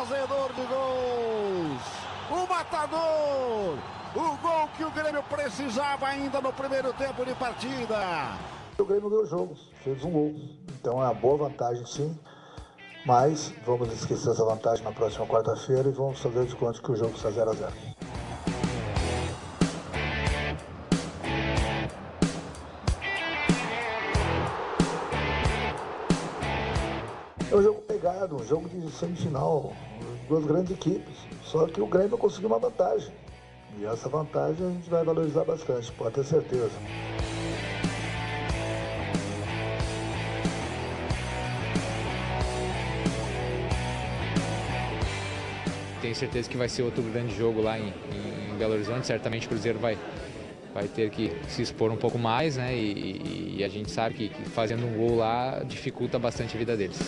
fazedor de gols, o matador, o gol que o Grêmio precisava ainda no primeiro tempo de partida. O Grêmio ganhou o jogo, fez um gol, então é uma boa vantagem sim, mas vamos esquecer essa vantagem na próxima quarta-feira e vamos fazer de conta que o jogo está 0-0. É um jogo pegado, um jogo de semifinal, duas grandes equipes. Só que o Grêmio conseguiu uma vantagem. E essa vantagem a gente vai valorizar bastante, pode ter certeza. Tenho certeza que vai ser outro grande jogo lá em Belo Horizonte. Certamente o Cruzeiro vai ter que se expor um pouco mais, né? E a gente sabe que fazendo um gol lá dificulta bastante a vida deles.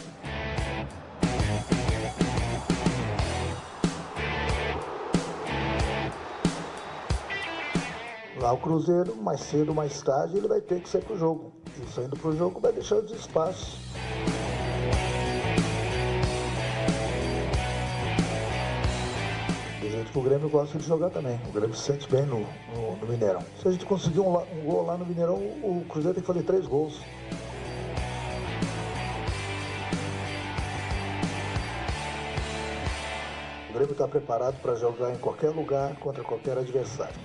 Lá o Cruzeiro, mais cedo ou mais tarde, ele vai ter que sair pro jogo. E saindo pro jogo vai deixar os espaços. Do jeito que o Grêmio gosta de jogar também. O Grêmio se sente bem no Mineirão. Se a gente conseguir um gol lá no Mineirão, o Cruzeiro tem que fazer 3 gols. O Grêmio está preparado para jogar em qualquer lugar contra qualquer adversário.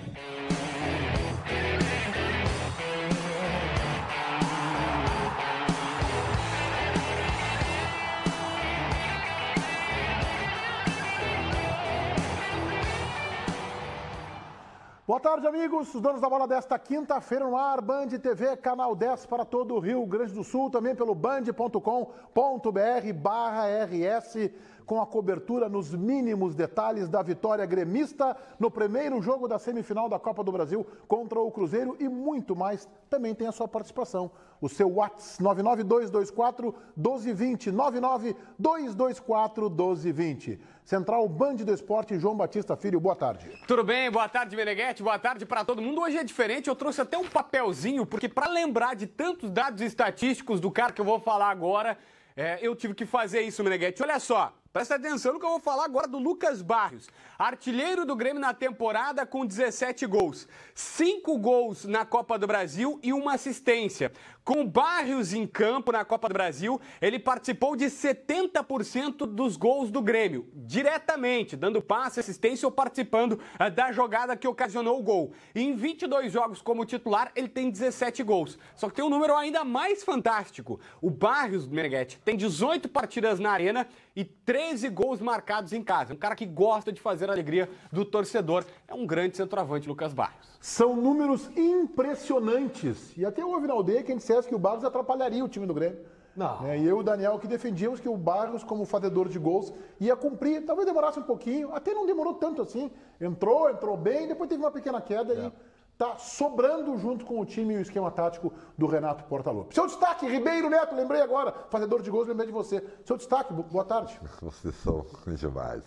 Boa tarde, amigos. Os donos da bola desta quinta-feira no ar, Band TV, canal 10 para todo o Rio Grande do Sul, também pelo band.com.br/RS, com a cobertura nos mínimos detalhes da vitória gremista no primeiro jogo da semifinal da Copa do Brasil contra o Cruzeiro e muito mais. Também tem a sua participação. O seu WhatsApp 99224-1220, 99224-1220. Central Band do Esporte, João Batista Filho, boa tarde. Tudo bem? Boa tarde, Meneghete. Boa tarde para todo mundo. Hoje é diferente, eu trouxe até um papelzinho, porque para lembrar de tantos dados estatísticos do cara que eu vou falar agora, eu tive que fazer isso, Meneghete. Olha só. Presta atenção no que eu vou falar agora do Lucas Barrios, artilheiro do Grêmio na temporada com 17 gols, 5 gols na Copa do Brasil e uma assistência. Com Barrios em campo na Copa do Brasil, ele participou de 70% dos gols do Grêmio, diretamente, dando passe, assistência ou participando da jogada que ocasionou o gol. E em 22 jogos como titular, ele tem 17 gols. Só que tem um número ainda mais fantástico. O Barrios, Meneghete, tem 18 partidas na arena e 13 gols marcados em casa. Um cara que gosta de fazer a alegria do torcedor. É um grande centroavante, Lucas Barrios. São números impressionantes. E até houve na aldeia quem dissesse que o Barrios atrapalharia o time do Grêmio. Não. E eu e o Daniel que defendíamos que o Barrios, como fazedor de gols, ia cumprir. Talvez demorasse um pouquinho. Até não demorou tanto assim. Entrou bem, depois teve uma pequena queda e tá sobrando junto com o time e o esquema tático do Renato Portaluppi. Seu destaque, Ribeiro Neto, lembrei agora, fazedor de gols, lembrei de você. Seu destaque, boa tarde. Vocês são demais.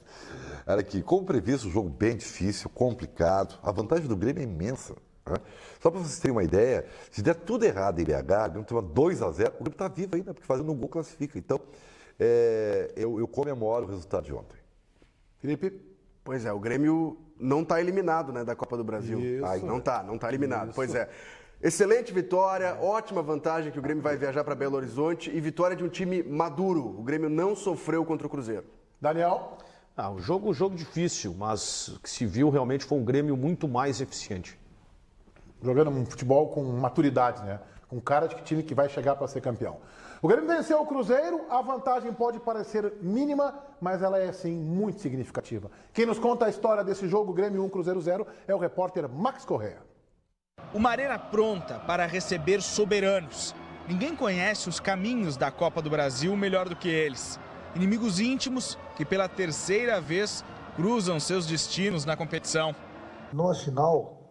Olha aqui, como previsto, um jogo bem difícil, complicado. A vantagem do Grêmio é imensa. Né? Só para vocês terem uma ideia, se der tudo errado em BH, o Grêmio tem uma 2-0, o Grêmio está vivo ainda, porque fazendo um gol classifica. Então, eu comemoro o resultado de ontem. Felipe? Pois é, o Grêmio não está eliminado, né, da Copa do Brasil. Isso. Não está eliminado. Isso. Pois é. Excelente vitória, ótima vantagem que o Grêmio vai viajar para Belo Horizonte e vitória de um time maduro. O Grêmio não sofreu contra o Cruzeiro. Daniel? O jogo difícil, mas o que se viu realmente foi um Grêmio muito mais eficiente. Jogando um futebol com maturidade, né? Com cara de time que vai chegar para ser campeão. O Grêmio venceu o Cruzeiro, a vantagem pode parecer mínima, mas ela é sim muito significativa. Quem nos conta a história desse jogo, Grêmio 1, Cruzeiro 0, é o repórter Max Correa. Uma arena pronta para receber soberanos. Ninguém conhece os caminhos da Copa do Brasil melhor do que eles. Inimigos íntimos que pela terceira vez cruzam seus destinos na competição. Numa final,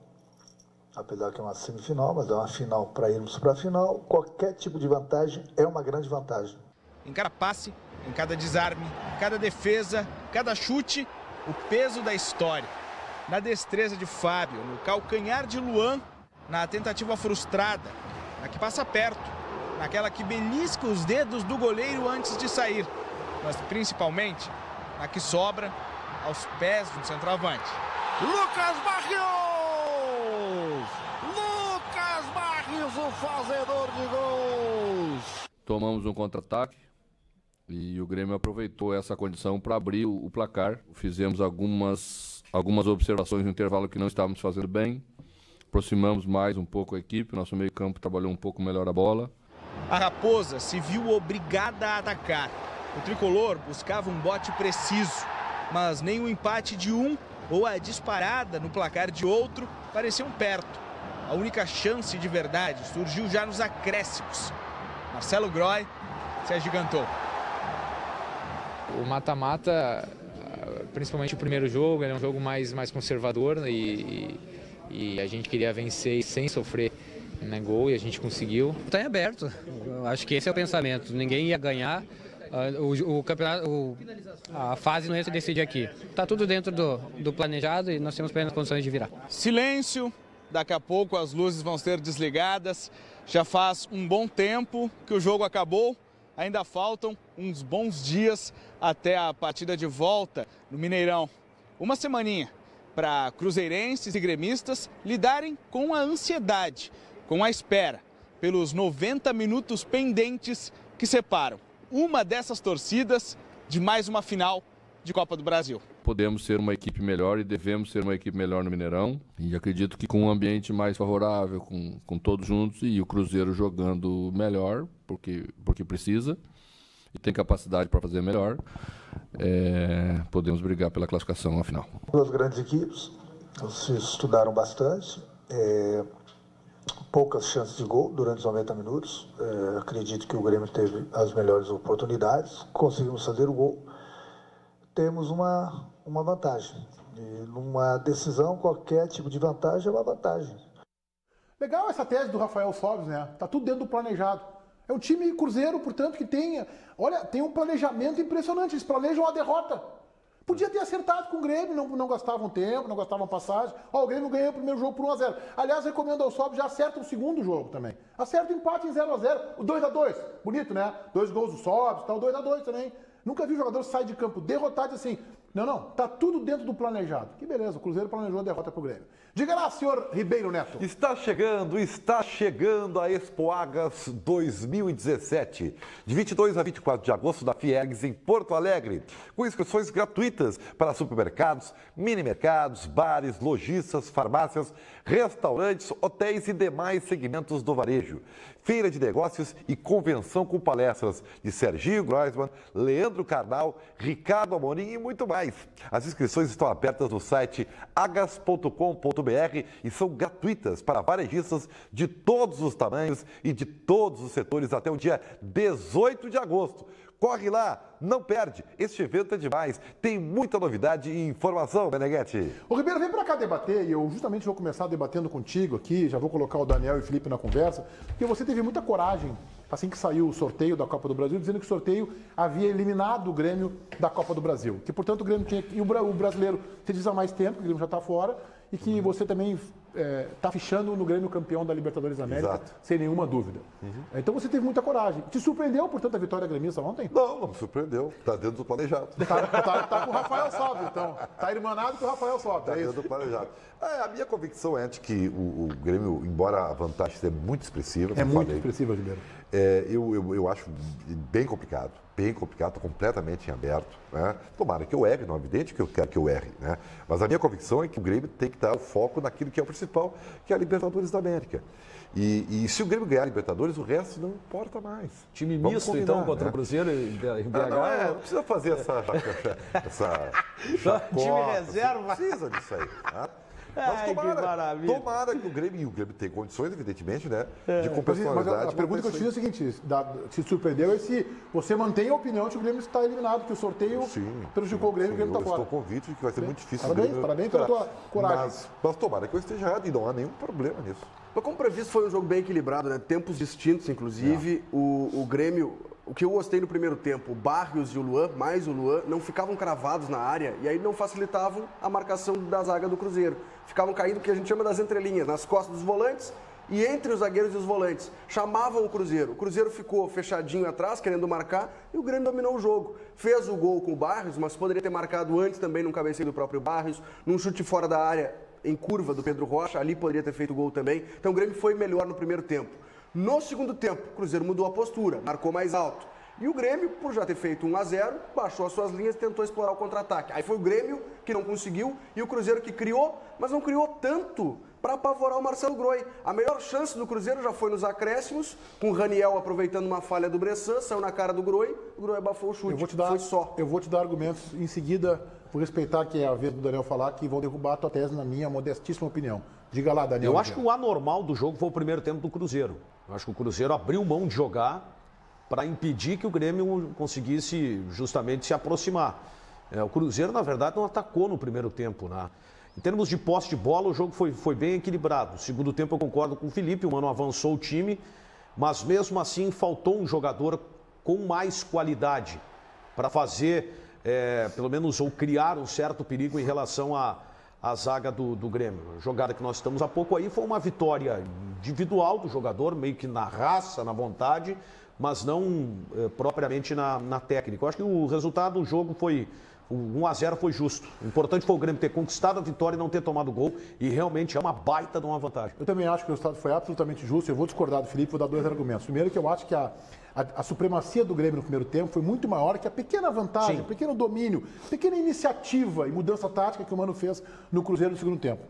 apesar que é uma semifinal, mas é uma final para irmos para a final, qualquer tipo de vantagem é uma grande vantagem. Em cada passe, em cada desarme, cada defesa, cada chute, o peso da história. Na destreza de Fábio, no calcanhar de Luan, na tentativa frustrada, na que passa perto, naquela que belisca os dedos do goleiro antes de sair, mas principalmente a que sobra aos pés do centroavante. Lucas Barrios! Lucas Barrios, o fazedor de gols! Tomamos um contra-ataque e o Grêmio aproveitou essa condição para abrir o placar. Fizemos algumas observações no intervalo que não estávamos fazendo bem. Aproximamos mais um pouco a equipe, nosso meio-campo trabalhou um pouco melhor a bola. A Raposa se viu obrigada a atacar. O tricolor buscava um bote preciso, mas nem o empate de um ou a disparada no placar de outro pareciam perto. A única chance de verdade surgiu já nos acréscimos. Marcelo Groy se agigantou. O mata-mata, principalmente o primeiro jogo, ele é um jogo mais conservador, né? E a gente queria vencer sem sofrer, né, gol, e a gente conseguiu. Está em aberto, eu acho que esse é o pensamento. Ninguém ia ganhar, o campeonato, a fase não ia se decidir aqui. Está tudo dentro do planejado e nós temos plenas condições de virar. Silêncio, daqui a pouco as luzes vão ser desligadas. Já faz um bom tempo que o jogo acabou. Ainda faltam uns bons dias até a partida de volta no Mineirão. Uma semaninha para cruzeirenses e gremistas lidarem com a ansiedade, com a espera, pelos 90 minutos pendentes que separam uma dessas torcidas de mais uma final de Copa do Brasil. Podemos ser uma equipe melhor e devemos ser uma equipe melhor no Mineirão. E acredito que com um ambiente mais favorável, com todos juntos e o Cruzeiro jogando melhor, porque precisa e tem capacidade para fazer melhor, podemos brigar pela classificação na final. Duas grandes equipes, se estudaram bastante, poucas chances de gol durante os 90 minutos. Acredito que o Grêmio teve as melhores oportunidades, conseguimos fazer o gol. Temos uma vantagem. E numa decisão, qualquer tipo de vantagem é uma vantagem. Legal essa tese do Rafael Sobis, né? Tá tudo dentro do planejado. É um time Cruzeiro, portanto, que tem um planejamento impressionante. Eles planejam a derrota. Podia ter acertado com o Grêmio, não gastavam tempo, não gastavam passagem. O Grêmio ganhou o primeiro jogo por 1-0. Aliás, recomendo ao Sobis, já acerta o segundo jogo também. Acerta o empate em 0-0. O 2-2. Bonito, né? 2 gols do Sobis, tá o 2-2 também. Nunca vi o jogador sair de campo derrotado assim. Não, tá tudo dentro do planejado. Que beleza, o Cruzeiro planejou a derrota pro Grêmio. Diga lá, senhor Ribeiro Neto. Está chegando a Expo Agas 2017, de 22 a 24 de agosto, da Fiergs, em Porto Alegre, com inscrições gratuitas para supermercados, mini-mercados, bares, lojistas, farmácias, restaurantes, hotéis e demais segmentos do varejo. Feira de negócios e convenção com palestras de Serginho Groisman, Leandro Carnal, Ricardo Amorim e muito mais. As inscrições estão abertas no site agas.com.br e são gratuitas para varejistas de todos os tamanhos e de todos os setores até o dia 18 de agosto. Corre lá, não perde. Este evento é demais. Tem muita novidade e informação, Meneghetti. O Ribeiro, vem pra cá debater, e eu justamente vou começar debatendo contigo aqui, já vou colocar o Daniel e o Felipe na conversa, porque você teve muita coragem, assim que saiu o sorteio da Copa do Brasil, dizendo que o sorteio havia eliminado o Grêmio da Copa do Brasil. Que, portanto, o Grêmio tinha... E o brasileiro se diz há mais tempo, que o Grêmio já está fora, e que você também está fichando no Grêmio campeão da Libertadores da América, exato, sem nenhuma dúvida. Então você teve muita coragem. Te surpreendeu, portanto, a vitória gremista ontem? Não me surpreendeu. Está dentro do planejado. Tá com o Rafael Sobis, então. Está irmanado com o Rafael Sobis. Está dentro do planejado. A minha convicção é de que o Grêmio, embora a vantagem seja muito expressiva... É muito expressiva, Ribeiro. Eu acho bem complicado, está completamente em aberto, né? Tomara que eu erre, não é evidente que eu quero que eu erre, né? Mas a minha convicção é que o Grêmio tem que dar o foco naquilo que é o principal, que é a Libertadores da América. E se o Grêmio ganhar a Libertadores, o resto não importa mais. Time misto, combinar, então, contra o Cruzeiro em BH? Não precisa fazer essa time reserva. Não precisa disso aí, tá? Mas tomara que o Grêmio tem condições, evidentemente, né? De competições. Mas a pergunta que eu te fiz é a seguinte: se surpreendeu é se você mantém a opinião de que o Grêmio está eliminado, que o sorteio prejudicou o Grêmio e o Grêmio está fora. Eu estou convicto de que vai ser muito difícil. Parabéns pela tua coragem. Mas tomara que eu esteja errado e não há nenhum problema nisso. Mas como previsto, foi um jogo bem equilibrado, né? Tempos distintos, inclusive. O Grêmio, o que eu gostei no primeiro tempo, o Barrios e o Luan, mais o Luan, não ficavam cravados na área e aí não facilitavam a marcação da zaga do Cruzeiro. Ficavam caindo o que a gente chama das entrelinhas, nas costas dos volantes e entre os zagueiros e os volantes. Chamavam o Cruzeiro ficou fechadinho atrás, querendo marcar, e o Grêmio dominou o jogo. Fez o gol com o Barrios, mas poderia ter marcado antes também num cabeceio do próprio Barrios, num chute fora da área em curva do Pedro Rocha, ali poderia ter feito o gol também. Então o Grêmio foi melhor no primeiro tempo. No segundo tempo, o Cruzeiro mudou a postura, marcou mais alto. E o Grêmio, por já ter feito 1-0, baixou as suas linhas e tentou explorar o contra-ataque. Aí foi o Grêmio que não conseguiu e o Cruzeiro que criou, mas não criou tanto para apavorar o Marcelo Groi. A melhor chance do Cruzeiro já foi nos acréscimos, com o Raniel aproveitando uma falha do Bressan, saiu na cara do Groi, o Groi abafou o chute. Eu vou te dar argumentos em seguida, por respeitar que é a vez do Daniel falar, que vão derrubar a tua tese na minha modestíssima opinião. Diga lá, Daniel. Eu acho que o anormal do jogo foi o primeiro tempo do Cruzeiro. Eu acho que o Cruzeiro abriu mão de jogar para impedir que o Grêmio conseguisse justamente se aproximar. O Cruzeiro, na verdade, não atacou no primeiro tempo, né? Em termos de posse de bola, o jogo foi bem equilibrado. No segundo tempo, eu concordo com o Felipe, o Mano avançou o time, mas mesmo assim faltou um jogador com mais qualidade para fazer, pelo menos, ou criar um certo perigo em relação à zaga do Grêmio. A jogada que nós estamos há pouco aí foi uma vitória individual do jogador, meio que na raça, na vontade, mas não propriamente na técnica. Eu acho que o resultado do jogo foi... O 1-0 foi justo. O importante foi o Grêmio ter conquistado a vitória e não ter tomado gol. E realmente é uma baita de uma vantagem. Eu também acho que o resultado foi absolutamente justo. Eu vou discordar do Felipe, vou dar 2 argumentos. Primeiro, que eu acho que a supremacia do Grêmio no primeiro tempo foi muito maior que a pequena vantagem, o pequeno domínio, pequena iniciativa e mudança tática que o Mano fez no Cruzeiro no segundo tempo.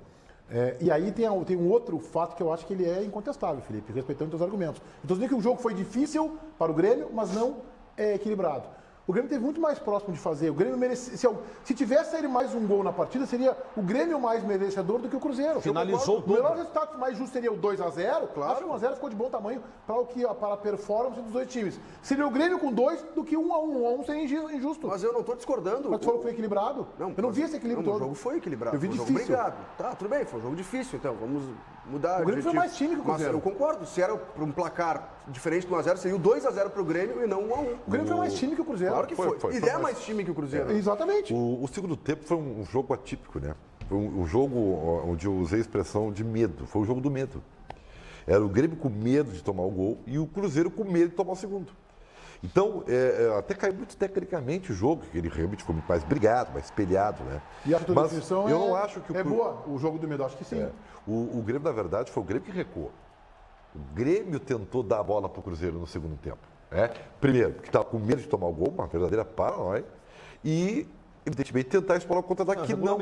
E aí tem um outro fato que eu acho que ele é incontestável, Felipe, respeitando os teus argumentos. Estou dizendo que o jogo foi difícil para o Grêmio, mas não equilibrado. O Grêmio teve muito mais próximo de fazer. O Grêmio merecia, se tivesse ele mais um gol na partida, seria o Grêmio mais merecedor do que o Cruzeiro. Finalizou tudo. O melhor resultado mais justo seria o 2-0. Claro. Acho que o 1-0 ficou de bom tamanho para a performance dos dois times. Seria o Grêmio com 2 do que 1-1. 1-1 seria injusto. Mas eu não estou discordando. Mas tu falou que foi equilibrado? Não, eu não vi esse equilíbrio todo. O jogo foi equilibrado. Eu vi foi um difícil. Jogo brigado. Tá, tudo bem, foi um jogo difícil, então vamos mudar. O Grêmio foi mais time que o Cruzeiro. Mas eu concordo. Se era para um placar diferente do 1-0, seria o 2-0 para o Grêmio e não 1-1. O Grêmio foi mais time que o Cruzeiro. Claro que foi. E é mais time que o Cruzeiro. Exatamente. O segundo tempo foi um jogo atípico, né? Foi um jogo onde eu usei a expressão de medo. Foi o jogo do medo. Era o Grêmio com medo de tomar o gol e o Cruzeiro com medo de tomar o segundo. Então, até caiu muito tecnicamente o jogo, ele realmente foi muito mais brigado, mais espelhado, né? E a tua definição eu não acho que boa, o jogo do medo, acho que sim. O Grêmio, na verdade, foi o Grêmio que recuou. O Grêmio tentou dar a bola para o Cruzeiro no segundo tempo. Primeiro, porque estava com medo de tomar o gol, uma verdadeira paranoia, e, evidentemente, tentar explorar o contra-ataque, que não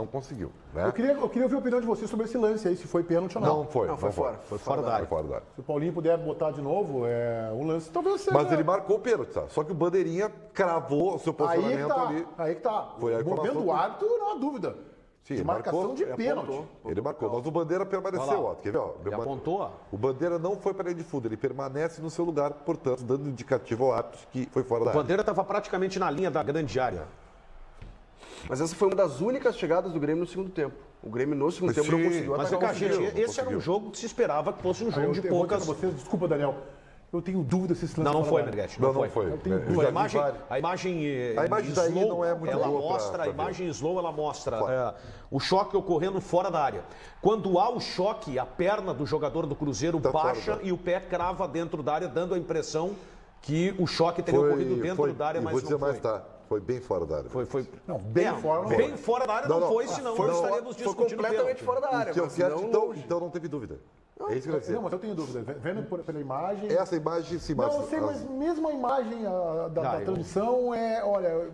conseguiu. Né? Eu queria ouvir a opinião de vocês sobre esse lance aí, se foi pênalti ou não. Não foi fora. Foi fora da área. Se o Paulinho puder botar de novo, um lance talvez seja... Mas ele marcou o pênalti, tá? Só que o Bandeirinha cravou o seu posicionamento ali. Aí que tá. Foi o movimento do árbitro, não há dúvida. Sim, de marcação de pênalti. Ele marcou, mas o Bandeira permaneceu, ó. Quer ver, ó? Ele apontou, O Bandeira não foi para a linha de fundo, ele permanece no seu lugar, portanto, dando indicativo ao árbitro que foi fora da área. O Bandeira estava praticamente na linha da grande área. Mas essa foi uma das únicas chegadas do Grêmio no segundo tempo. O Grêmio no segundo tempo não conseguiu atacar. Mas, esse era um jogo que se esperava que fosse um jogo de poucas... Desculpa, Daniel. Eu tenho dúvida se esse lance... Não foi, Meneghetti. Não foi. A imagem daí slow, não é muito ela boa mostra, a imagem slow, ela mostra o choque ocorrendo fora da área. Quando há o choque, a perna do jogador do Cruzeiro baixa e o pé crava dentro da área, dando a impressão que o choque teria ocorrido dentro da área, mas não foi. Vou dizer mais, tá? Foi bem fora da área. Não, bem fora. Bem fora da área não foi, senão estaríamos discutindo completamente fora da área. Então não teve dúvida. É isso que eu ia dizer. Não, mas eu tenho dúvida. Vendo pela imagem... Essa imagem se mostra. Não, eu sei, mas mesmo a imagem da transmissão olha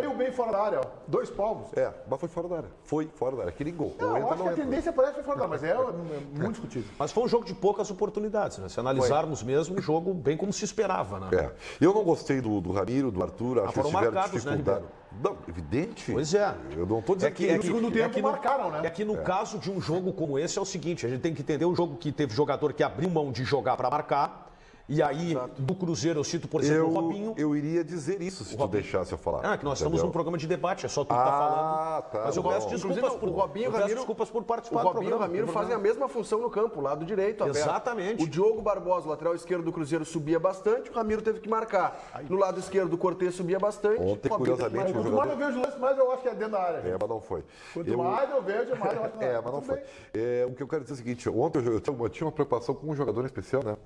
aí o bem fora da área, ó. 2 palmos. Mas foi fora da área. Foi fora da área. Aquele gol. Não, eu acho que a tendência parece que foi fora da área, mas é muito discutível. Mas foi um jogo de poucas oportunidades, né? Se analisarmos mesmo, um jogo bem como se esperava, né? Eu não gostei do Ramiro, do Arthur, acho que eles tiveram dificuldade. Né, não, evidente. Pois é. Eu não estou dizendo que no segundo tempo marcaram, né? É que no caso de um jogo como esse é o seguinte, a gente tem que entender um jogo que teve jogador que abriu mão de jogar para marcar E aí, do Cruzeiro, eu cito, por exemplo, o Robinho. Eu iria dizer isso se tu deixasse eu falar. Que nós estamos num programa de debate, é só tu que tá falando. Tá, mas eu peço desculpas por participar do programa. O Robinho e o Ramiro fazem a mesma função no campo, lado direito, aberto. Exatamente. O Diogo Barbosa, lateral esquerdo do Cruzeiro, subia bastante, o Ramiro teve que marcar. No lado esquerdo, o Cortez subia bastante. Ontem, curiosamente, quanto mais eu vejo o lance, mais eu acho que é dentro da área. Mas não foi. Quanto mais eu vejo, mais eu acho que não. Mas não foi. O que eu quero dizer é o seguinte, ontem eu tinha uma preocupação com um jogador em especial, né?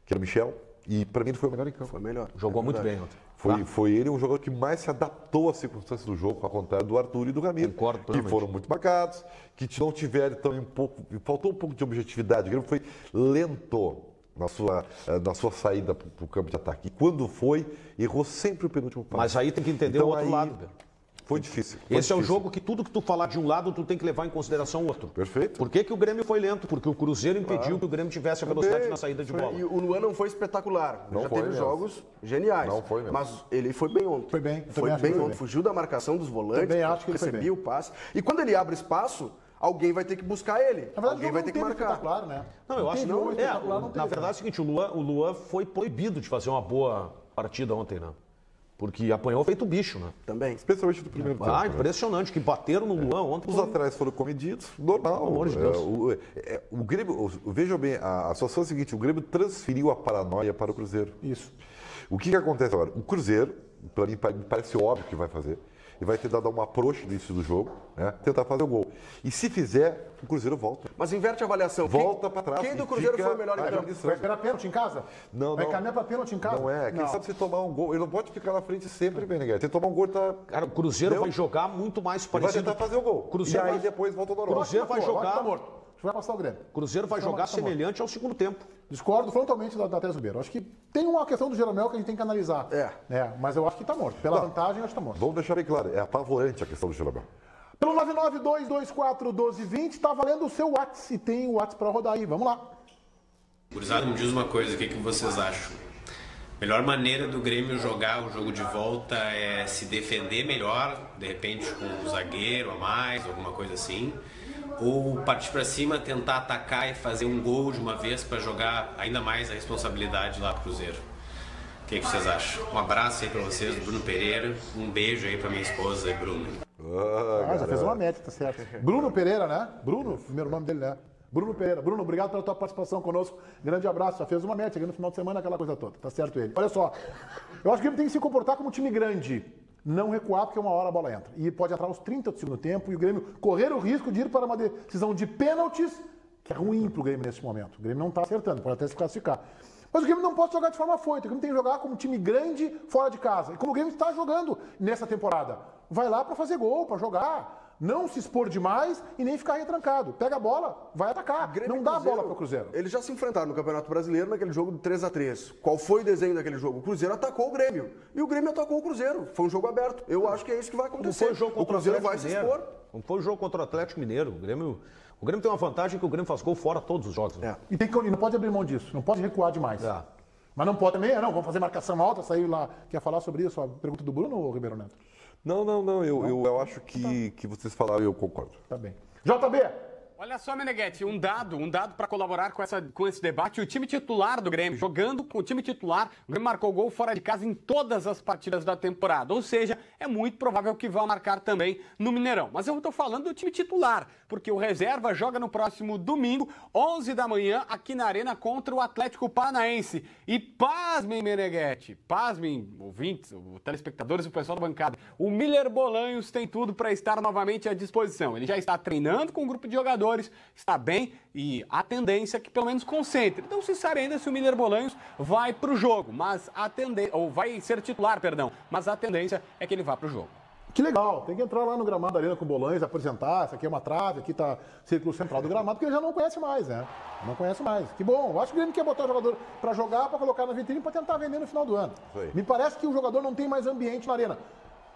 Que era o Michel. E para mim ele foi o melhor em campo. Foi melhor. Jogou muito bem ontem. Foi ele um jogador que mais se adaptou às circunstâncias do jogo, ao contrário do Arthur e do Ramiro. Concordo, que foram muito marcados, que não tiveram também faltou um pouco de objetividade. O Grêmio foi lento na sua saída para o campo de ataque. E quando foi, errou sempre o penúltimo passo. Mas aí tem que entender o outro lado, velho. Foi difícil. Esse é o jogo que tudo que tu falar de um lado, tu tem que levar em consideração o outro. Perfeito. Por que o Grêmio foi lento? Porque o Cruzeiro impediu que o Grêmio tivesse a velocidade na saída de bola. E o Luan não foi espetacular. Já teve jogos geniais. Não foi mesmo. Mas ele foi bem ontem. Foi bem. Foi bem ontem. Fugiu da marcação dos volantes. Também acho que ele recebia o passe. E quando ele abre espaço, alguém vai ter que buscar ele. Na verdade, alguém vai ter que marcar. Claro, né? Não, eu acho que não. Na verdade é o seguinte, o Luan foi proibido de fazer uma boa partida ontem, né? Porque apanhou feito bicho, né? Também. Especialmente no primeiro tempo. Impressionante, que bateram no Luan ontem. Os atrás foram comedidos, normal. Pelo amor de Deus. O Grêmio, vejam bem, a situação é a seguinte, o Grêmio transferiu a paranoia para o Cruzeiro. Isso. O que acontece agora? O Cruzeiro, para mim, parece óbvio que vai fazer. Ele vai tentar dar uma approach no início do jogo, né? Tentar fazer o gol. E se fizer, o Cruzeiro volta. Mas inverte a avaliação. Volta para trás. Quem do Cruzeiro foi o melhor em campo? Vai esperar pênalti em casa? Não. Vai caminhar para pênalti em casa? Não é. Quem sabe se tomar um gol. Ele não pode ficar na frente sempre, Beneguete. Tem que tomar um gol. Cara, o Cruzeiro vai jogar muito mais parecido. Vai tentar fazer o gol. E aí depois volta ao normal. Cruzeiro vai jogar. Tá morto. Vai passar o Grêmio. Cruzeiro vai jogar semelhante ao segundo tempo. Discordo frontalmente da Tese Ribeiro. Acho que tem uma questão do Jeromel que a gente tem que analisar. Mas eu acho que está morto. Pela vantagem, eu acho que está morto. Vamos deixar bem claro. É apavorante a questão do Jeromel. Pelo 992241220 está valendo o seu WhatsApp. E tem o WhatsApp para rodar aí. Vamos lá. Gurizada, me diz uma coisa. O que vocês acham? Melhor maneira do Grêmio jogar o jogo de volta é se defender melhor, de repente com um zagueiro a mais, alguma coisa assim. Ou partir para cima, tentar atacar e fazer um gol de uma vez para jogar ainda mais a responsabilidade lá pro Cruzeiro. O que vocês acham? Um abraço aí para vocês, Bruno Pereira. Um beijo aí para minha esposa, Bruno. Já fez uma meta, tá certo. Bruno Pereira, né? Bruno, primeiro nome dele, né? Bruno Pereira. Bruno, obrigado pela tua participação conosco. Grande abraço. Já fez uma meta, chegando no final de semana, aquela coisa toda. Tá certo ele. Olha só, eu acho que ele tem que se comportar como um time grande. Não recuar, porque uma hora a bola entra. E pode entrar aos 30 do segundo tempo e o Grêmio correr o risco de ir para uma decisão de pênaltis, que é ruim para o Grêmio nesse momento. O Grêmio não está acertando, pode até se classificar. Mas o Grêmio não pode jogar de forma foita. O Grêmio tem que jogar como um time grande fora de casa. E como o Grêmio está jogando nessa temporada. Vai lá para fazer gol, para jogar. Não se expor demais e nem ficar retrancado. Pega a bola, vai atacar. Não dá a bola para o Cruzeiro. Eles já se enfrentaram no Campeonato Brasileiro naquele jogo de 3-3. Qual foi o desenho daquele jogo? O Cruzeiro atacou o Grêmio. E o Grêmio atacou o Cruzeiro. Foi um jogo aberto. Eu acho que é isso que vai acontecer. O Cruzeiro vai se expor. Não foi o jogo contra o Atlético Mineiro. O Grêmio tem uma vantagem que o Grêmio faz gol fora todos os jogos. Né? E não pode abrir mão disso. Não pode recuar demais. Mas não pode também, vamos fazer marcação alta, sair lá. Quer falar sobre isso? A pergunta do Bruno ou Ribeiro Neto? Não. Eu acho que vocês falaram e eu concordo. Tá bem. JB! Olha só, Meneghete, um dado para colaborar com esse debate. O time titular do Grêmio, jogando com o time titular, o Grêmio marcou gol fora de casa em todas as partidas da temporada. Ou seja, é muito provável que vá marcar também no Mineirão. Mas eu estou falando do time titular, porque o reserva joga no próximo domingo, 11 da manhã, aqui na Arena contra o Atlético Paranaense. E pasmem, Meneghete, pasmem, ouvintes, telespectadores e o pessoal da bancada, o Miller Bolanhos tem tudo para estar novamente à disposição. Ele já está treinando com um grupo de jogadores, está bem e a tendência é que pelo menos concentre. Não se sabe ainda se o Miller Bolanhos vai para o jogo, mas ou vai ser titular, mas a tendência é que ele vá para o jogo. Que legal, tem que entrar lá no gramado da Arena com o Bolanhos, apresentar, essa aqui é uma trave, aqui está o círculo central do gramado, porque ele já não conhece mais, né? Não conhece mais. Que bom, eu acho que o Grêmio quer botar o jogador para jogar, para colocar na vitrine, para tentar vender no final do ano. Me parece que o jogador não tem mais ambiente na Arena.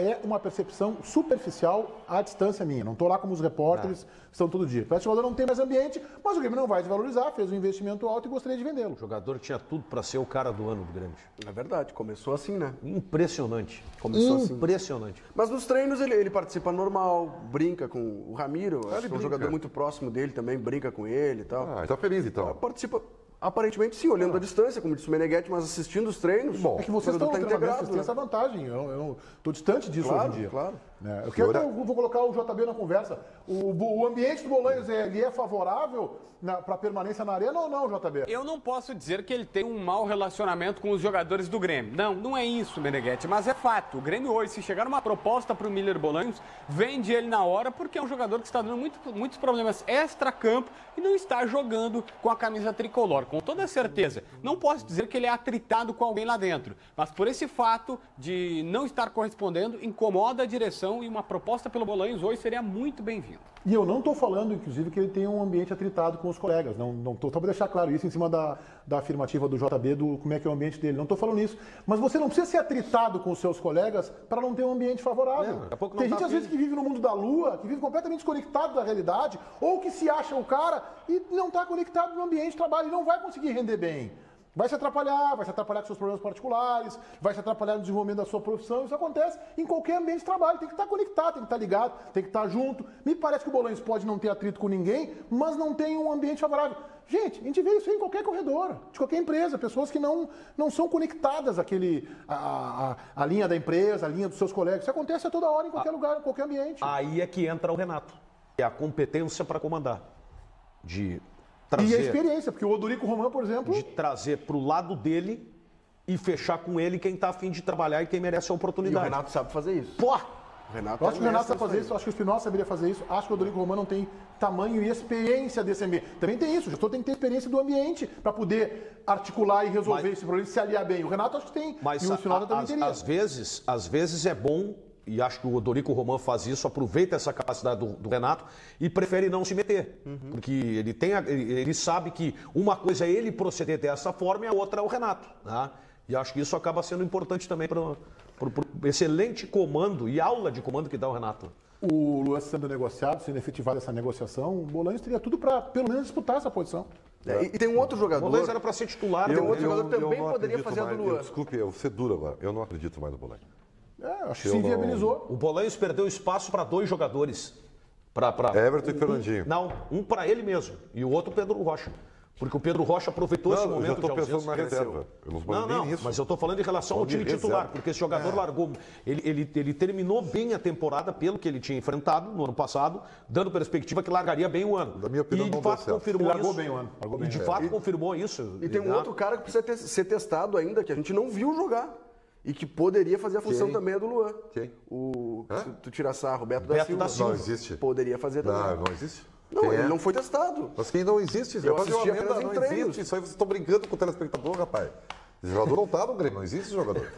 É uma percepção superficial à distância minha. Não estou lá como os repórteres estão todo dia. Parece que o jogador não tem mais ambiente, mas o Grêmio não vai desvalorizar, fez um investimento alto e gostaria de vendê-lo. O jogador tinha tudo para ser o cara do ano do Grêmio. É verdade, começou assim, né? Impressionante. Impressionante. Mas nos treinos ele participa normal, brinca com o Ramiro, acho que é um jogador muito próximo dele também, brinca com ele e tal. Tá feliz então. Participa. Aparentemente sim, olhando à distância, como disse o Meneghetti, mas assistindo os treinos. Bom, é que vocês estão integrados, vocês têm né? essa vantagem. Eu estou distante disso hoje em dia. Claro. Eu vou colocar o JB na conversa. O ambiente do Bolanhos ele é favorável para a permanência na arena ou não, JB? Eu não posso dizer que ele tem um mau relacionamento com os jogadores do Grêmio. Não é isso, Meneghetti, mas é fato. O Grêmio hoje, se chegar uma proposta para o Miller Bolanhos, vende ele na hora porque é um jogador que está dando muitos problemas extra-campo e não está jogando com a camisa tricolor, com toda certeza. Não posso dizer que ele é atritado com alguém lá dentro, mas por esse fato de não estar correspondendo, incomoda a direção e uma proposta pelo Bolanhos hoje seria muito bem-vinda. E eu não estou falando, inclusive, que ele tem um ambiente atritado com os colegas. Não estou, só para deixar claro isso em cima da afirmativa do JB, como é que é o ambiente dele. Não estou falando isso. Mas você não precisa ser atritado com os seus colegas para não ter um ambiente favorável. Tem gente, às vezes, que vive no mundo da lua, que vive completamente desconectado da realidade, ou que se acha o cara e não está conectado no ambiente de trabalho e não vai conseguir render bem. Vai se atrapalhar com seus problemas particulares, vai se atrapalhar no desenvolvimento da sua profissão. Isso acontece em qualquer ambiente de trabalho. Tem que estar conectado, tem que estar ligado, tem que estar junto. Me parece que o Bolanhos pode não ter atrito com ninguém, mas não tem um ambiente favorável. Gente, a gente vê isso aí em qualquer corredor, de qualquer empresa. Pessoas que não são conectadas à linha da empresa, à linha dos seus colegas. Isso acontece a toda hora, em qualquer lugar, em qualquer ambiente. Aí é que entra o Renato. É a competência para comandar. E a experiência, porque o Odorico Roman, por exemplo... De trazer para o lado dele e fechar com ele quem está a fim de trabalhar e quem merece a oportunidade. E o Renato sabe fazer isso. Pô! Eu acho que o Renato sabe fazer isso, acho que o Espinosa saberia fazer isso, acho que o Odorico Roman não tem tamanho e experiência desse ambiente. Também tem isso, o gestor tem que ter experiência do ambiente para poder articular e resolver esse problema, se aliar bem. O Renato acho que tem, mas e o Espinosa também teria. Às vezes é bom, e acho que o Odorico Roman faz isso, aproveita essa capacidade do Renato e prefere não se meter. Porque ele sabe que uma coisa é ele proceder dessa forma e a outra é o Renato. Né? E acho que isso acaba sendo importante também para o excelente comando e aula de comando que dá o Renato. O Luan sendo negociado, sendo efetivada essa negociação, o Bolanhos teria tudo para pelo menos disputar essa posição. E tem um outro jogador... O Bolanhos era para ser titular. Tem um outro jogador que também poderia fazer a do Luan. Desculpe, eu vou ser duro agora. Eu não acredito mais no Bolanhos. Acho que se inviabilizou. O Bolanhos perdeu espaço para 2 jogadores. Everton e Fernandinho. Não, um para ele mesmo e o outro Pedro Rocha. Porque o Pedro Rocha aproveitou esse momento de ausência. Eu estou pensando na reserva. Não, mas eu estou falando em relação ao time titular, porque esse jogador largou. Ele terminou bem a temporada, pelo que ele tinha enfrentado no ano passado, dando perspectiva que largaria bem o ano. Da minha opinião, e de fato confirmou largou isso. Bem o ano. E de fato confirmou isso. E tem um outro cara que precisa ser testado ainda, que a gente não viu jogar. E que poderia fazer a função também é do Luan. Quem? Se tu tirar sarro, Beto da Silva. Silva. Não existe. Poderia fazer também. Não existe. Não, ele não foi testado. Mas quem não existe? Eu assisti apenas em treinos. Existe. Isso aí vocês estão brincando com o telespectador, rapaz. Esse jogador não tá no Grêmio, não existe esse jogador.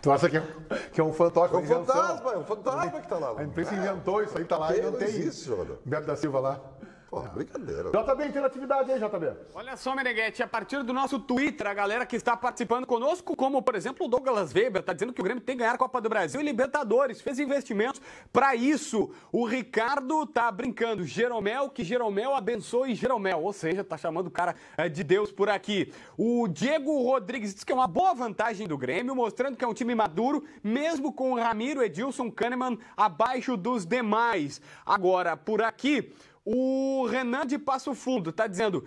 Tu acha que é um fantoche? É um fantasma que tá lá. A imprensa inventou isso aí, tá lá e não tem. Existe esse jogador. Beto da Silva lá. Pô, brincadeira. JB, interatividade aí, JB. Olha só, Meneghetti, a partir do nosso Twitter, a galera que está participando conosco, como, por exemplo, o Douglas Weber, está dizendo que o Grêmio tem que ganhar a Copa do Brasil e Libertadores, fez investimentos para isso. O Ricardo tá brincando, que Jeromel abençoe Jeromel, ou seja, tá chamando o cara de Deus por aqui. O Diego Rodrigues diz que é uma boa vantagem do Grêmio, mostrando que é um time maduro, mesmo com o Ramiro, Edilson, Kahneman abaixo dos demais. Agora, por aqui... O Renan de Passo Fundo está dizendo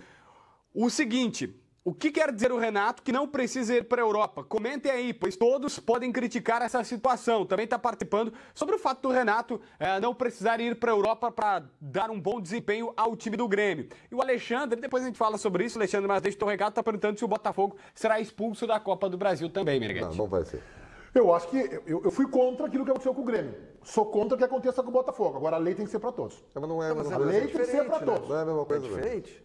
o seguinte: o que quer dizer o Renato que não precisa ir para a Europa? Comentem aí, pois todos podem criticar essa situação. Também está participando sobre o fato do Renato não precisar ir para a Europa para dar um bom desempenho ao time do Grêmio. E o Alexandre, depois a gente fala sobre isso, Alexandre, mas deixa o teu recado, está perguntando se o Botafogo será expulso da Copa do Brasil também, Meneghetti. Não vai ser. Eu acho que eu fui contra aquilo que aconteceu com o Grêmio. Sou contra o que aconteça com o Botafogo. Agora a lei tem que ser para todos. Mas não é a lei tem que ser para todos. Não é a mesma coisa. É diferente.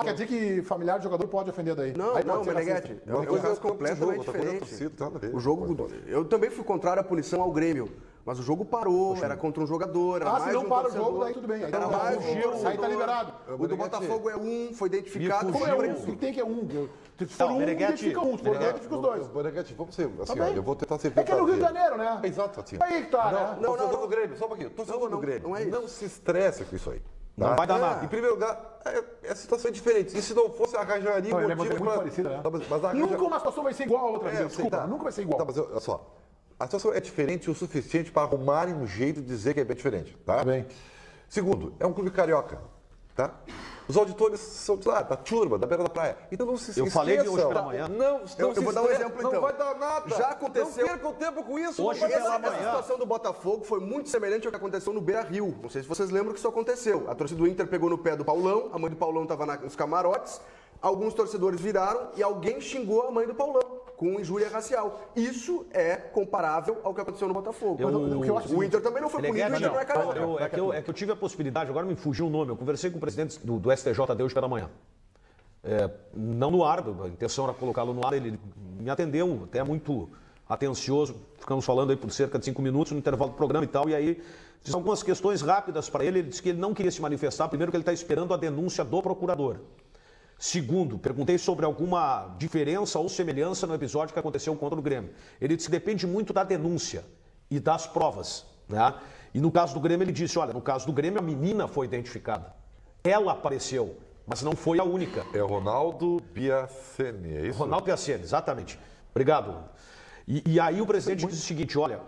Quer dizer que familiar de jogador pode ofender daí? Não, Meneghetti. É um caso completamente diferente. O jogo... Eu também fui contrário à punição ao Grêmio. Mas o jogo parou, era contra um jogador. Se não para o jogo, daí tudo bem. Aí era mais aí tá liberado. O do Botafogo é foi identificado. Como é um? O que tem que é um? Se for um, identifica um. Se for identifica os dois. Meneghetti, vamos ser assim, eu vou tentar ser... É que é no Rio de Janeiro, né? Exato, assim. Aí que tá, né? Não, do Grêmio, só um pouquinho. Torcedor do Grêmio, não se estresse com isso aí. Não vai dar nada. Em primeiro lugar, a situação é diferente. E se não fosse, arranjaria um motivo... É muito parecida, né? Nunca uma situação vai ser igual a outra. Desculpa, nunca vai ser igual. Mas olha só. A situação é diferente o suficiente para arrumarem um jeito de dizer que é bem diferente, tá? Bem. Segundo, é um clube carioca, tá? Os auditores são da turma, da beira da praia. Então não se esqueçam. Eu falei de hoje pela manhã. Eu vou dar um exemplo, então. Não vai dar nada. Já aconteceu. Não perca o tempo com isso. Hoje pela manhã. Essa situação do Botafogo foi muito semelhante ao que aconteceu no Beira-Rio. Não sei se vocês lembram que isso aconteceu. A torcida do Inter pegou no pé do Paulão, a mãe do Paulão estava nos camarotes, alguns torcedores viraram e alguém xingou a mãe do Paulão com injúria racial. Isso é comparável ao que aconteceu no Botafogo. O Inter também não foi punido, o Inter não é carioca. É que eu tive a possibilidade, agora me fugiu o nome, eu conversei com o presidente do STJD hoje pela manhã. Não no ar, a intenção era colocá-lo no ar, ele me atendeu, até muito atencioso, ficamos falando aí por cerca de 5 minutos no intervalo do programa e tal, e aí fiz algumas questões rápidas para ele, ele disse que ele não queria se manifestar, primeiro que ele está esperando a denúncia do procurador. Segundo, perguntei sobre alguma diferença ou semelhança no episódio que aconteceu contra o Grêmio. Ele disse que depende muito da denúncia e das provas, né? E no caso do Grêmio ele disse, olha, no caso do Grêmio a menina foi identificada. Ela apareceu, mas não foi a única. É o Ronaldo Piaceni, é isso? Ronaldo Piaceni, exatamente. Obrigado. E aí o presidente disse o seguinte, olha,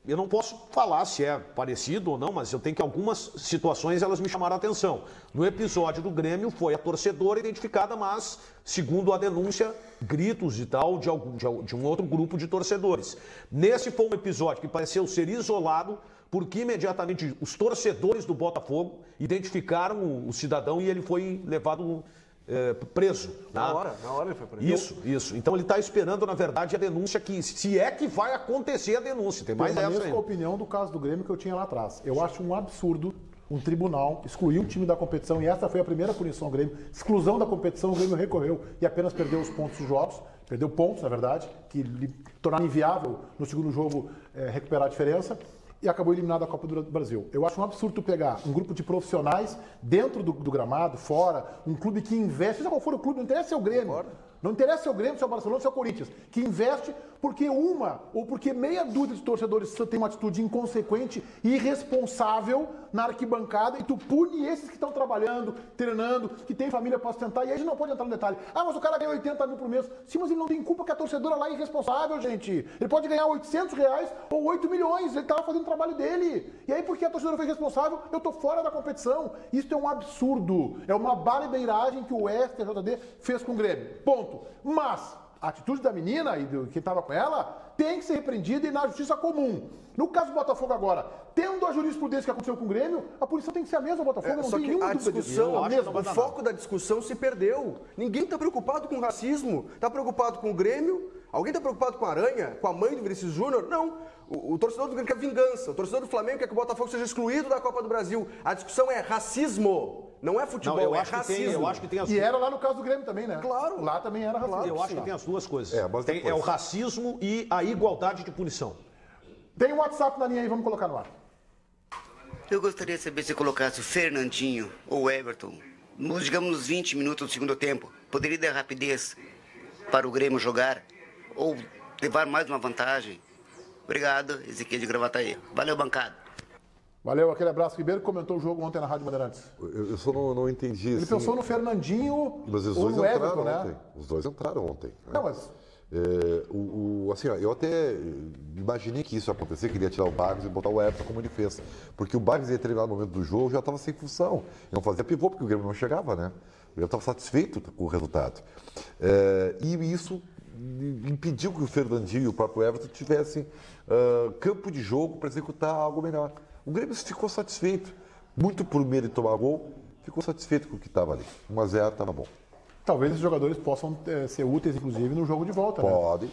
eu não posso falar se é parecido ou não, mas eu tenho que algumas situações elas me chamaram a atenção. No episódio do Grêmio foi a torcedora identificada, mas, segundo a denúncia, gritos e tal de um outro grupo de torcedores. Nesse foi um episódio que pareceu ser isolado, porque imediatamente os torcedores do Botafogo identificaram o cidadão e ele foi levado preso. Na hora ele foi preso. Isso. Então ele está esperando, na verdade, a denúncia que, se é que vai acontecer a denúncia. Tem mais essa aí. Eu permaneço com a opinião do caso do Grêmio que eu tinha lá atrás. Eu acho um absurdo um tribunal excluir o time da competição, e essa foi a primeira punição ao Grêmio. Exclusão da competição, o Grêmio recorreu e apenas perdeu os pontos dos jogos. Perdeu pontos, na verdade, que lhe tornaram inviável no segundo jogo recuperar a diferença. E acabou eliminado da Copa do Brasil. Eu acho um absurdo pegar um grupo de profissionais dentro do gramado, fora, um clube que investe, seja qual for o clube, não interessa se é o Grêmio. Não interessa se é o Grêmio, se é o Barcelona, se é o Corinthians, que investe porque porque meia dúzia de torcedores tem uma atitude inconsequente e irresponsável na arquibancada e tu pune esses que estão trabalhando, treinando, que tem família para sustentar, e aí a gente não pode entrar no detalhe. Ah, mas o cara ganha 80 mil por mês. Sim, mas ele não tem culpa que a torcedora lá é irresponsável, gente. Ele pode ganhar R$800 ou 8 milhões, ele estava fazendo o trabalho dele. E aí, porque a torcedora foi responsável, eu tô fora da competição. Isso é um absurdo. É uma barbeiragem que o STJD fez com o Grêmio. Ponto. Mas a atitude da menina e do que estava com ela tem que ser repreendida e na justiça comum. No caso do Botafogo agora, tendo a jurisprudência que aconteceu com o Grêmio, a punição tem que ser a mesma, o Botafogo não tem nenhuma dúvida disso. O foco da discussão se perdeu. Ninguém está preocupado com racismo, está preocupado com o Grêmio. Alguém está preocupado com a Aranha, com a mãe do Vinícius Júnior? Não. O torcedor do Grêmio quer vingança. O torcedor do Flamengo quer que o Botafogo seja excluído da Copa do Brasil. A discussão é racismo. Não é futebol, é racismo. Eu acho que tem as... E era lá no caso do Grêmio também, né? Claro. Lá também era racismo. Eu acho que tem as duas coisas. É o racismo e a igualdade de punição. Tem um WhatsApp na linha aí, vamos colocar no ar. Eu gostaria de saber se colocasse o Fernandinho ou o Everton, digamos nos 20 minutos do segundo tempo, poderia dar rapidez para o Grêmio jogar ou levar mais uma vantagem? Obrigado, Ezequiel de Gravataí. Valeu, bancada. Valeu, aquele abraço. Ribeiro comentou o jogo ontem na Rádio Bandeirantes. Eu só não entendi. Ele pensou no Fernandinho mas os ou dois no entraram Everton, ontem. né? Os dois entraram ontem. Né? Não, mas... assim, eu até imaginei que isso ia acontecer, queria tirar o Barros e botar o Everton como ele fez. Porque o Barros, em determinado momento do jogo, já estava sem função. E não fazia pivô, porque o Grêmio não chegava, né? Eu estava satisfeito com o resultado. E isso impediu que o Fernandinho e o próprio Everton tivessem campo de jogo para executar algo melhor. O Grêmio ficou satisfeito, muito por medo de tomar gol, ficou satisfeito com o que estava ali. 1-0 estava bom. Talvez esses jogadores possam ser úteis, inclusive, no jogo de volta, né? Pode.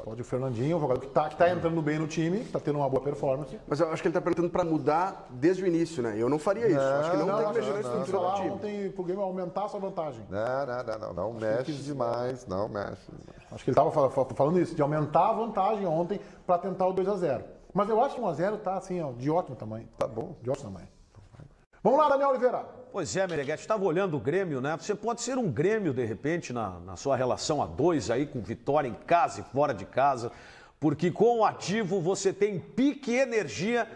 Pode o Fernandinho, um jogador que está entrando bem no time, que está tendo uma boa performance. Mas eu acho que ele está perguntando para mudar desde o início, né? Eu não faria isso. Acho que não tem que mexer na estrutura do time. Ontem pro Grêmio aumentar a sua vantagem. Não mexe demais, não mexe. Acho que ele estava falando isso, de aumentar a vantagem ontem para tentar o 2-0. Mas eu acho que 1-0 está assim, ó, de ótimo tamanho. Tá bom. De ótimo tamanho. Vamos lá, Daniel Oliveira. Pois é, Meneghete, estava olhando o Grêmio, né? Você pode ser um Grêmio, de repente, na sua relação a 2 aí, com vitória em casa e fora de casa, porque com o ativo você tem pique, energia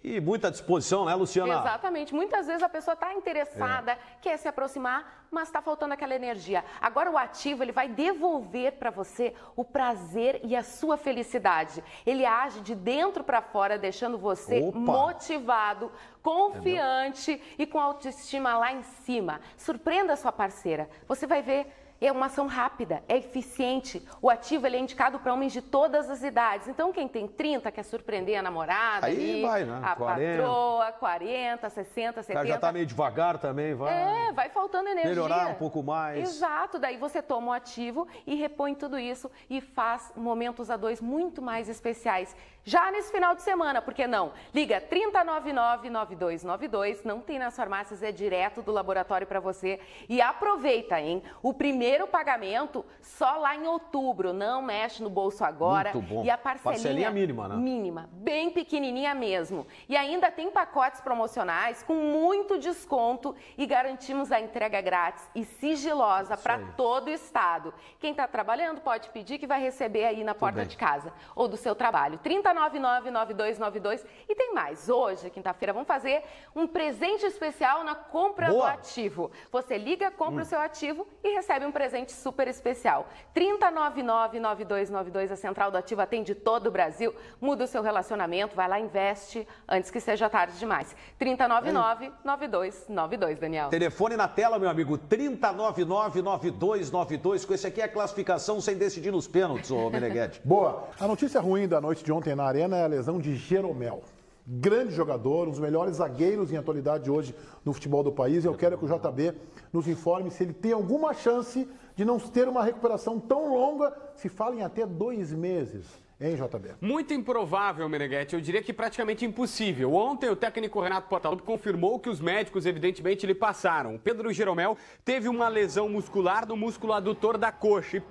E muita disposição, né, Luciana? Exatamente. Muitas vezes a pessoa está interessada, quer se aproximar, mas está faltando aquela energia. Agora o ativo, ele vai devolver para você o prazer e a sua felicidade. Ele age de dentro para fora, deixando você motivado, confiante e com autoestima lá em cima. Surpreenda a sua parceira. Você vai ver. É uma ação rápida, é eficiente. O ativo ele é indicado para homens de todas as idades. Então, quem tem 30 quer surpreender a namorada, aí vai, né? a 40. Patroa, 40, 60, 70. Já tá meio devagar também, vai. Vai faltando energia. Melhorar um pouco mais. Exato, daí você toma o ativo e repõe tudo isso e faz momentos a dois muito mais especiais. Já nesse final de semana, por que não? Liga 3099-9292, não tem nas farmácias, é direto do laboratório para você. E aproveita, hein? O primeiro pagamento só lá em outubro, não mexe no bolso agora. Muito bom. E a parcelinha mínima, né? Mínima, bem pequenininha mesmo. E ainda tem pacotes promocionais com muito desconto e garantimos a entrega grátis e sigilosa para todo o estado. Quem está trabalhando pode pedir que vai receber aí na porta de casa ou do seu trabalho. 3099-9292. E tem mais. Hoje, quinta-feira, vamos fazer um presente especial na compra do ativo. Você liga, compra o seu ativo e recebe um presente super especial. 3099-9292. A Central do Ativo atende todo o Brasil. Muda o seu relacionamento, vai lá, investe antes que seja tarde demais. 3099-9292, Daniel. Telefone na tela, meu amigo. 3099-9292. Com esse aqui é a classificação sem decidir nos pênaltis, ô Meneghetti. Boa. A notícia ruim da noite de ontem na Arena é a lesão de Jeromel. Grande jogador, um dos melhores zagueiros em atualidade hoje no futebol do país. Eu quero que o JB nos informe se ele tem alguma chance de não ter uma recuperação tão longa, se fala em até 2 meses. Hein, JB? Muito improvável, Meneghetti. Eu diria que praticamente impossível. Ontem, o técnico Renato Portaluppi confirmou que os médicos, evidentemente, lhe passaram. O Pedro Jeromel teve uma lesão muscular no músculo adutor da coxa e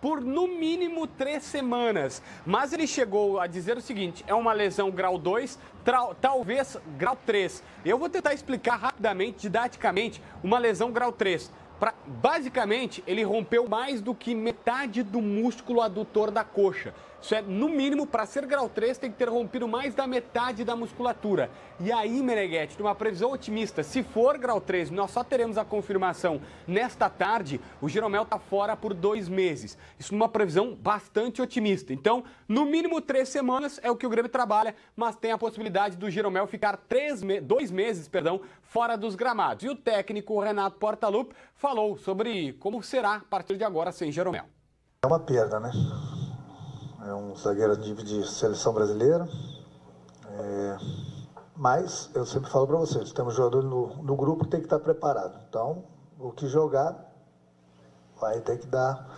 por no mínimo 3 semanas. Mas ele chegou a dizer o seguinte: é uma lesão grau 2, talvez grau 3. Eu vou tentar explicar rapidamente, didaticamente, uma lesão grau 3. Basicamente, ele rompeu mais do que metade do músculo adutor da coxa. Isso é, no mínimo, para ser grau 3, tem que ter rompido mais da metade da musculatura. E aí, Meneghetti, numa previsão otimista, se for grau 3, nós só teremos a confirmação nesta tarde, o Jeromel está fora por 2 meses. Isso numa previsão bastante otimista. Então, no mínimo 3 semanas é o que o Grêmio trabalha, mas tem a possibilidade do Jeromel ficar 2 meses, fora dos gramados. E o técnico Renato Portaluppi falou sobre como será a partir de agora sem Jeromel. É uma perda, né? É um zagueiro de seleção brasileira, mas eu sempre falo para vocês, temos jogador no grupo que tem que estar preparado. Então, o que jogar vai ter que dar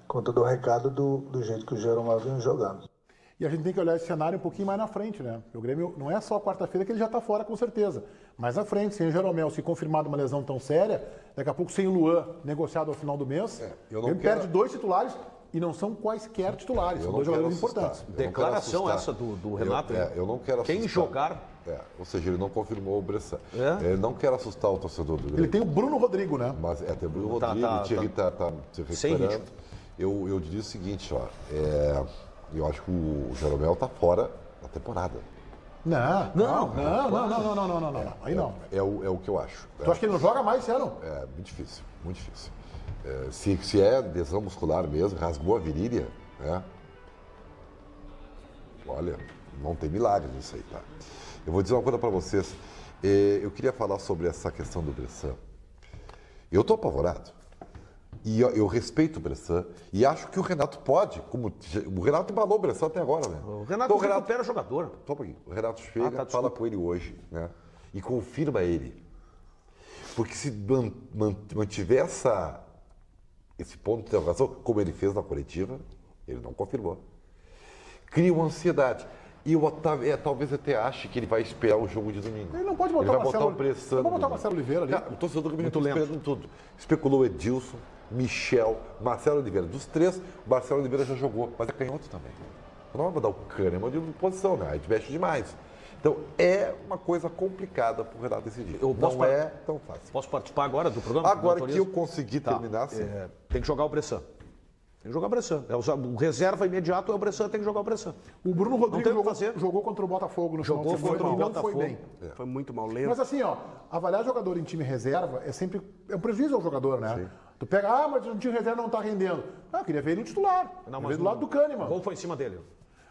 conta do recado do jeito que o Jeromel vem jogando. E a gente tem que olhar esse cenário um pouquinho mais na frente, né? O Grêmio não é só quarta-feira que ele já está fora, com certeza. Mas na frente, sem o Jeromel, se confirmado uma lesão tão séria, daqui a pouco sem o Luan negociado ao final do mês, ele perde 2 titulares. E não são quaisquer titulares, são 2 jogadores importantes. Declaração essa do Renato. Eu não quero assustar. Quem jogar... ou seja, ele não confirmou o Bressan. Ele não quer assustar o torcedor do Grêmio. Ele tem o Bruno Rodrigo, né? Mas tem o Bruno Rodrigo, o Thierry está se recuperando. Eu diria o seguinte, eu acho que o Jeromel está fora da temporada. Não. Aí não. É o que eu acho. Tu acha que ele não joga mais esse ano? É muito difícil, muito difícil. Se é lesão muscular mesmo, rasgou a virilha, né? Olha, não tem milagre nisso aí, tá? Eu vou dizer uma coisa para vocês. Eu queria falar sobre essa questão do Bressan. Eu estou apavorado. E eu respeito o Bressan. E acho que o Renato pode. O Renato embalou o Bressan até agora, né? O Renato recupera o jogador. Só um pouquinho. O Renato chega, fala com ele hoje, né? E confirma ele. Porque se mantiver esse ponto de interrogação, como ele fez na coletiva, ele não confirmou. Cria uma ansiedade. E o Otávio, talvez até ache que ele vai esperar o jogo de domingo. Ele não pode botar ele vai botar o Bressan. Não pode botar o Marcelo Oliveira ali. O torcedor do Grêmio está esperando tudo. Especulou Edilson, Michel, Marcelo Oliveira. Dos 3, o Marcelo Oliveira já jogou, mas é canhoto também. Não vai mudar o Kahneman de posição, né? A gente mexe demais. Então, é uma coisa complicada para o Renato decidir. Não é tão fácil. Posso participar agora do programa? Agora que eu consegui terminar, sim. Tem que jogar o Bressan. Tem que jogar o Bressan. O reserva imediato é o Bressan, tem que jogar o Bressan. O Bruno Rodrigues jogou contra o Botafogo no final de semana e não foi bem. Foi muito mal lento. Mas assim, ó, avaliar jogador em time reserva é sempre um prejuízo ao jogador, né? Sim. Tu pega, mas o time reserva não tá rendendo. Eu queria ver ele titular. Não, mas do lado do Kahneman. O gol foi em cima dele.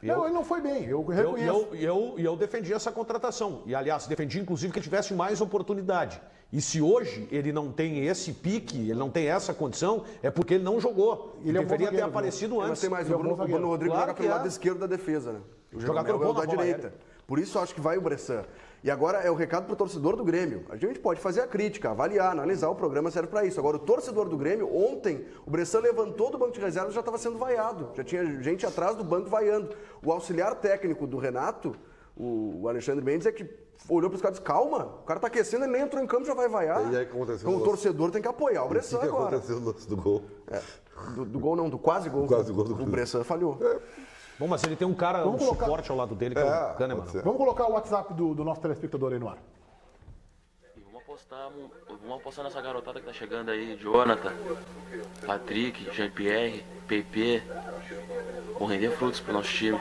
Ele não foi bem, eu reconheço. Eu defendi essa contratação. E, aliás, defendi, inclusive, que ele tivesse mais oportunidade. E se hoje ele não tem esse pique, ele não tem essa condição, é porque ele não jogou. Ele deveria ter aparecido antes. Mas tem mais, o Bruno Rodrigues joga pelo lado esquerdo da defesa, né? O jogador bom da direita. Por isso acho que vai o Bressan. E agora é o recado para o torcedor do Grêmio. A gente pode fazer a crítica, avaliar, analisar, o programa serve para isso. Agora, o torcedor do Grêmio, ontem, o Bressan levantou do banco de reservas e já estava sendo vaiado. Já tinha gente atrás do banco vaiando. O auxiliar técnico do Renato, o Alexandre Mendes, é que olhou para os caras e disse, calma, o cara está aquecendo, ele nem entrou em campo e já vai vaiar. E aí, aconteceu então o torcedor tem que apoiar o Bressan agora. O que aconteceu no lance do gol? Do gol não, do quase gol. O Bressan falhou. Bom, mas ele tem um cara, suporte ao lado dele, que é o Kahneman. Vamos colocar o WhatsApp do nosso telespectador aí no ar. Vamos apostar nessa garotada que tá chegando aí, Jonathan, Patrick, Jean-Pierre, PP. Vão render frutos pro nosso time.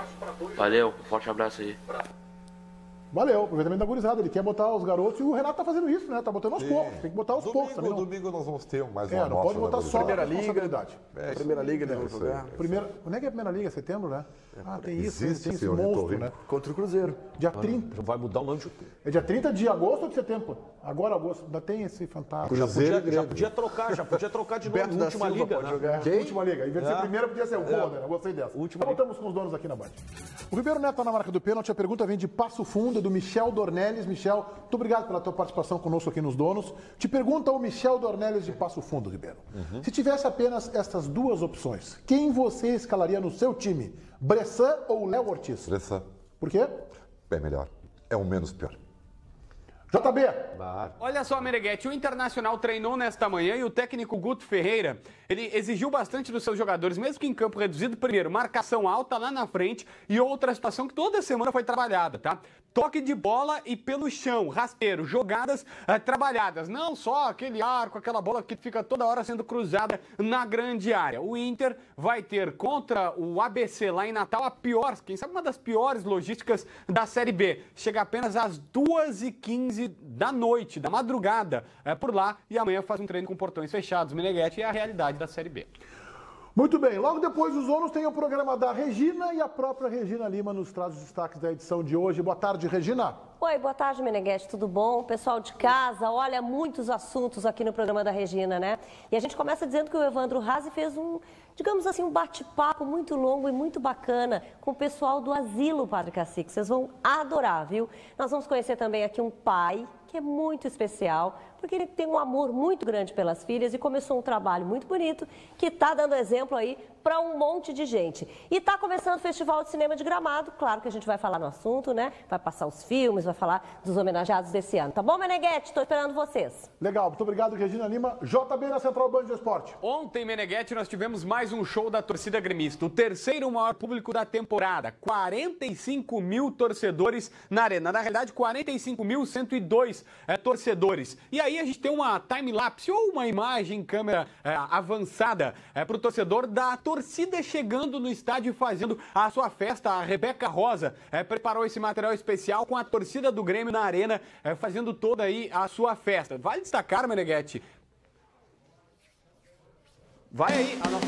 Valeu, um forte abraço aí. Valeu, aproveitamento da gurizada. Ele quer botar os garotos e o Renato tá fazendo isso, né? Tá botando aos poucos. Tem que botar aos poucos também. Domingo nós vamos ter mais uma não pode botar só Primeira Liga. Primeira Liga eles vão jogar. Quando é que é a Primeira Liga? Setembro, né? Tem isso, tem esse monstro, monstro, né? Contra o Cruzeiro. Dia 30. Vai mudar o nome de... É dia 30 de agosto ou de setembro? Agora agosto. Ainda tem esse fantástico. Já podia trocar de nome. Última Liga, né? Última Liga. Em vez de ser primeira, podia ser o Corner. Eu gostei dessa. Então voltamos com os donos aqui na Band. O Ribeiro Neto tá na marca do pênalti. A pergunta vem de Passo Fundo, do Michel Dornelis. Michel, muito obrigado pela tua participação conosco aqui nos Donos. Te pergunta o Michel Dornelis de Passo Fundo, Ribeiro. Se tivesse apenas essas duas opções, quem você escalaria no seu time? Bressan ou Léo Ortiz? Bressan. Por quê? É melhor. É o menos pior. JB. Olha só, Meneghetti, o Internacional treinou nesta manhã e o técnico Guto Ferreira, ele exigiu bastante dos seus jogadores, mesmo que em campo reduzido. Primeiro, marcação alta lá na frente e outra situação que toda semana foi trabalhada, tá? Toque de bola e pelo chão, rasteiro, jogadas trabalhadas. Não só aquele arco, aquela bola que fica toda hora sendo cruzada na grande área. O Inter vai ter contra o ABC lá em Natal a pior, quem sabe uma das piores logísticas da Série B. Chega apenas às 2h15 da noite, da madrugada, por lá, e amanhã faz um treino com portões fechados. Meneghetti é a realidade da Série B. Muito bem, logo depois dos Donos tem o programa da Regina e a própria Regina Lima nos traz os destaques da edição de hoje. Boa tarde, Regina. Oi, boa tarde, Meneghetti, tudo bom? Pessoal de casa, olha, muitos assuntos aqui no programa da Regina, né? E a gente começa dizendo que o Evandro Razzi fez digamos assim, um bate-papo muito longo e muito bacana com o pessoal do Asilo Padre Cacique. Vocês vão adorar, viu? Nós vamos conhecer também aqui um pai que é muito especial, porque ele tem um amor muito grande pelas filhas e começou um trabalho muito bonito que está dando exemplo aí para um monte de gente. E está começando o Festival de Cinema de Gramado, claro que a gente vai falar no assunto, né? Vai passar os filmes, vai falar dos homenageados desse ano. Tá bom, Meneghetti? Estou esperando vocês. Legal, muito obrigado, Regina Lima. JB na Central Band de Esporte. Ontem, Meneghetti, nós tivemos mais um show da torcida gremista, o terceiro maior público da temporada. 45 mil torcedores na arena. Na realidade, 45.102 torcedores. E aí a gente tem uma time-lapse ou uma imagem em câmera avançada para o torcedor da torcida chegando no estádio e fazendo a sua festa. A Rebeca Rosa preparou esse material especial com a torcida do Grêmio na arena, fazendo toda aí a sua festa. Vale destacar, Meneghetti. Vai aí a nossa...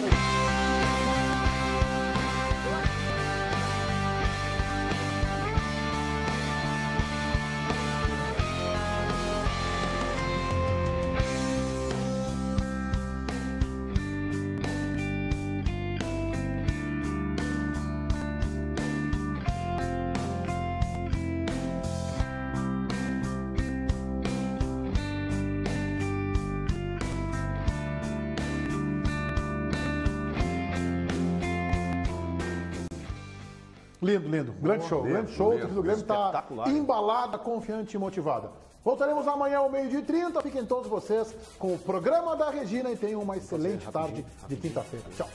Lindo, lindo. Grande show. Grande show. O time do Grêmio está embalada, confiante e motivada. Voltaremos amanhã ao 12h30. Fiquem todos vocês com o programa da Regina e tenham uma excelente tarde de quinta-feira. Tchau.